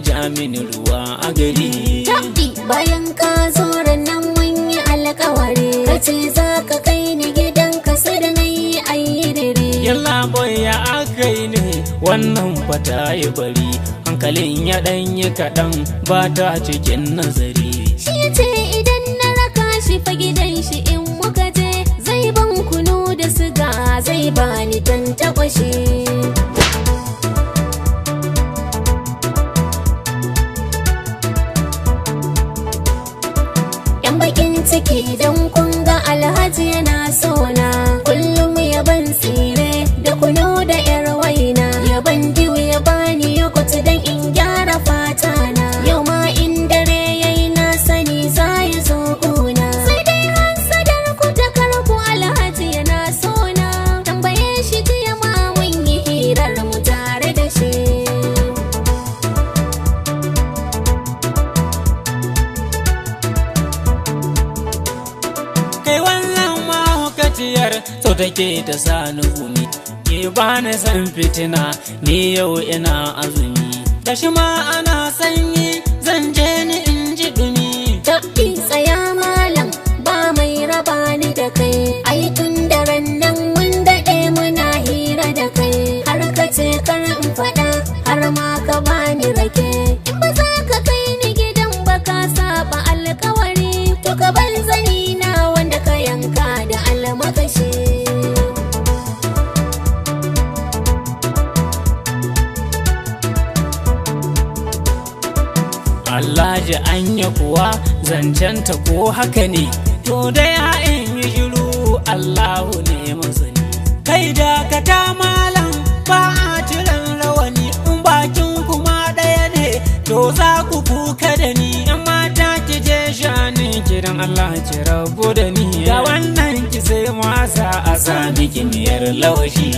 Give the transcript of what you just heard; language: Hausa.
ja mini ruwa a gari. Tabbi bayan ka zo nan mun yi alƙawari, kace za ka kai ni gidanka sai da na yi ayyidiri. Yalla boy ya akai ne wannan fata yi bari, hankalin ya ɗanyi kaɗan ba ta cikin nazari. Shi ce idan na raka shi fa gidan shi in muka je, zai ban kunu da siga zai bani tantakwashi. Yan bakin ciki don kun ga Alhaji yana sona, kullum ya ban tsire da kunu da yar waina, ya ban diwu ya bani yogourt dan in gyara fata na. Yau ma in dare yayi na sani za ya zo gona, sai dai hasadar ku ta karku Alhaji yana sona, tambaye shi jiya ma mun yi hirar mu tare da shi. Kai wannan mahaukaciyar so take ta sani gumi, ke ba na san fitina ni yau ina azumi, da shi ma ana sanyi zan je ni in ji dumi. Tabbi tsaya malam ba mai raba ni da kai, ai tun daren nan mun daɗe muna hira da kai, har ka ce kar in faɗa har ma ka bani rake. In ba za ka kai ni gidan ba ka saba alkawari, to ka bar zani na wanda ka yanka da almakashi. Allah ji anya kuwa zancenta ko haka ne, to dai in yi shiru Allahu ne masani. Kai dakata malam ba a ciran rawani, in bakin kuma ɗaya ne to za ku kuka da ni. Yan mata ki je shani kiran Allah ki rabu da ni, ga wannan ki sai masa a sami kimiyar lawashi.